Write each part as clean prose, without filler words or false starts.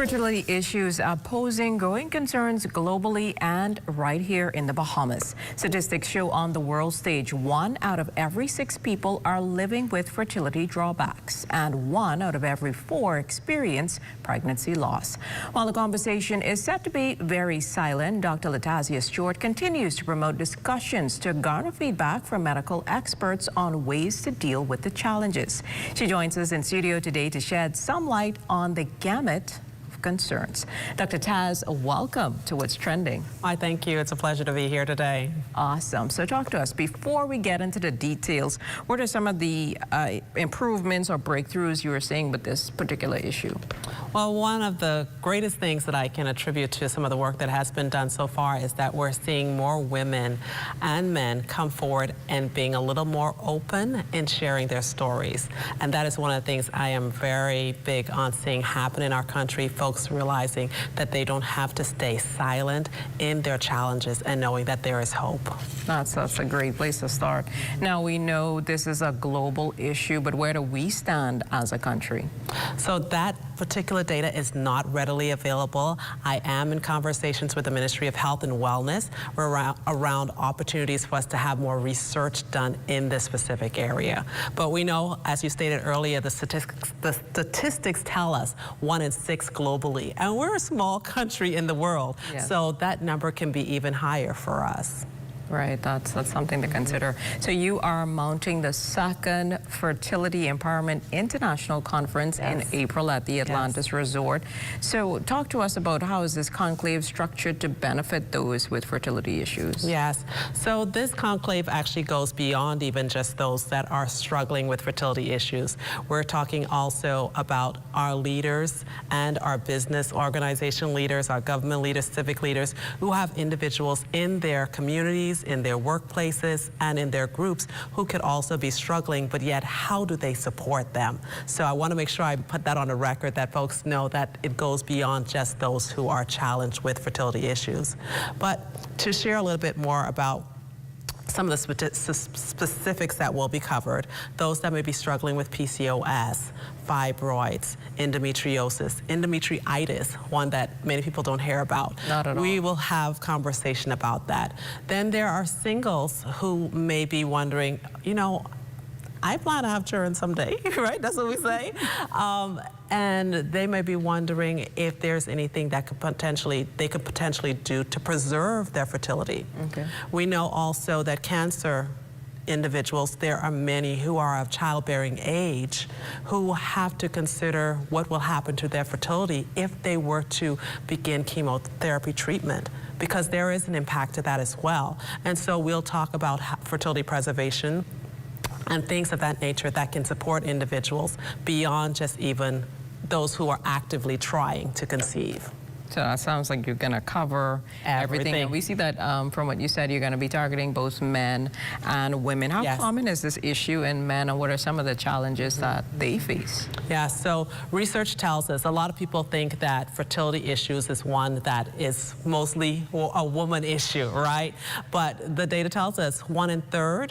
Fertility issues are posing growing concerns globally and right here in the Bahamas. Statistics show on the world stage, 1 out of every 6 people are living with fertility drawbacks, and 1 out of every 4 experience pregnancy loss. While the conversation is set to be very silent, Dr. Latizia Stuart continues to promote discussions to garner feedback from medical experts on ways to deal with the challenges. She joins us in studio today to shed some light on the gamut concerns. Dr. Taz, welcome to What's Trending. Hi, thank you. It's a pleasure to be here today. Awesome. So talk to us. Before we get into the details, what are some of the improvements or breakthroughs you are seeing with this particular issue? Well, one of the greatest things that I can attribute to some of the work that has been done so far is that we're seeing more women and men come forward and being a little more open in sharing their stories. And that is one of the things I am very big on seeing happen in our country. Folks realizing that they don't have to stay silent in their challenges and knowing that there is hope. That's a great place to start. Now, we know this is a global issue, but where do we stand as a country? So that particular data is not readily available. I am in conversations with the Ministry of Health and Wellness around opportunities for us to have more research done in this specific area. But we know, as you stated earlier, the statistics tell us 1 in 6 globally, and we're a small country in the world. Yes. So that number can be even higher for us. Right, that's something to consider. So you are mounting the 2nd Fertility Empowerment International Conference in April at the Atlantis Resort. So talk to us about how is this conclave structured to benefit those with fertility issues? Yes, so this conclave actually goes beyond even just those that are struggling with fertility issues. We're talking also about our leaders and our business organization leaders, our government leaders, civic leaders, who have individuals in their communities, in their workplaces, and in their groups who could also be struggling, but yet how do they support them? So I want to make sure I put that on the record, that folks know that it goes beyond just those who are challenged with fertility issues. But to share a little bit more about some of the specifics that will be covered, those that may be struggling with PCOS, fibroids, endometriitis, one that many people don't hear about. Not at all. We will have conversation about that. Then there are singles who may be wondering, you know, I plan to have children someday, right? That's what we say. And they may be wondering if there's anything that they could potentially do to preserve their fertility. Okay. We know also that cancer individuals, there are many who are of childbearing age who have to consider what will happen to their fertility if they were to begin chemotherapy treatment, because there is an impact to that as well. And so we'll talk about fertility preservation and things of that nature that can support individuals beyond just even those who are actively trying to conceive. So that sounds like you're going to cover everything. And we see that from what you said, you're going to be targeting both men and women. How common is this issue in men, and what are some of the challenges that they face? Yeah, so research tells us a lot of people think that fertility issues is one that is mostly a woman issue, right? But the data tells us 1 in 3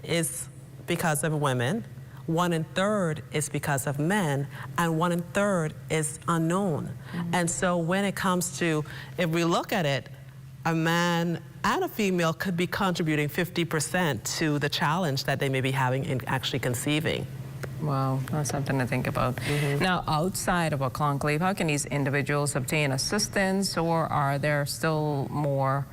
is because of women, 1 in 3 is because of men, and 1 in 3 is unknown. And so when it comes to, if we look at it, a man and a female could be contributing 50% to the challenge that they may be having in actually conceiving. Wow, that's something to think about. Now, outside of a conclave, how can these individuals obtain assistance, or are there still more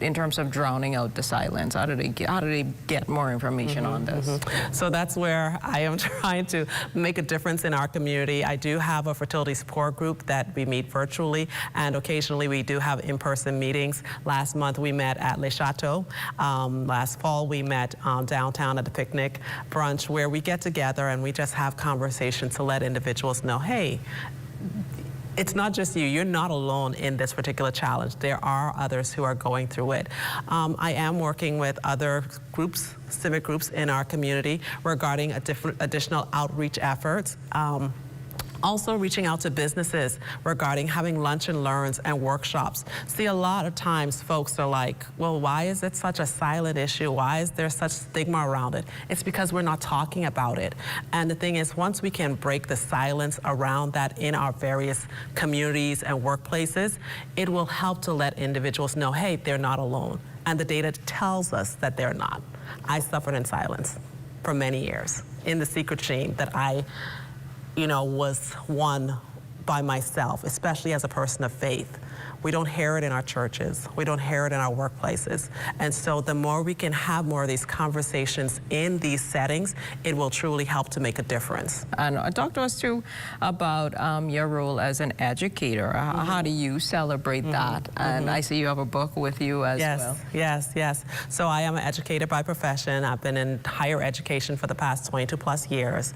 in terms of drowning out the silence? How do they get more information on this? So that's where I am trying to make a difference in our community. I do have a fertility support group that we meet virtually, and occasionally we do have in-person meetings. Last month we met at Le Chateau. Last fall we met downtown at the picnic brunch, where we get together and we just have conversations to let individuals know, hey, it's not just you. You're not alone in this particular challenge. There are others who are going through it. I am working with other groups, civic groups in our community regarding additional outreach efforts. Also reaching out to businesses regarding having lunch and learns and workshops. See, a lot of times folks are like, well, why is it such a silent issue? Why is there such stigma around it? It's because we're not talking about it. And the thing is, once we can break the silence around that in our various communities and workplaces, it will help to let individuals know, hey, they're not alone. And the data tells us that they're not. I suffered in silence for many years in the secret shame that I was one by myself, especially as a person of faith. We don't hear it in our churches. We don't hear it in our workplaces. And so the more we can have more of these conversations in these settings, it will truly help to make a difference. And talk to us too about your role as an educator. How do you celebrate that? And I see you have a book with you as well. Yes. So I am an educator by profession. I've been in higher education for the past 22 plus years.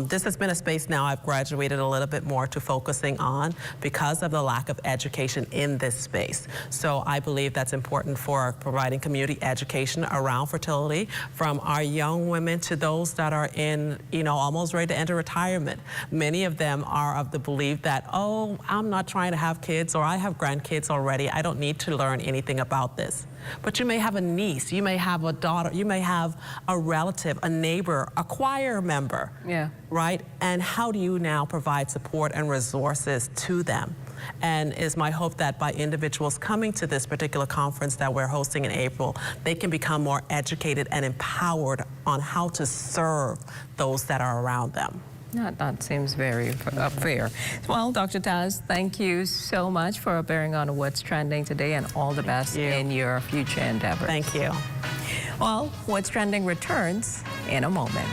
This has been a space now I've graduated a little bit more to focusing on because of the lack of education in this space. So I believe that's important for providing community education around fertility, from our young women to those that are in, almost ready to enter retirement. Many of them are of the belief that, oh, I'm not trying to have kids, or I have grandkids already. I don't need to learn anything about this. But you may have a niece, you may have a daughter, you may have a relative, a neighbor, a choir member, right? And how do you now provide support and resources to them? And it's my hope that by individuals coming to this particular conference that we're hosting in April, they can become more educated and empowered on how to serve those that are around them. That seems very fair. Well, Dr. Taz, thank you so much for bearing on what's trending today, and all the best in your future endeavors. Thank you. Well, What's Trending returns in a moment.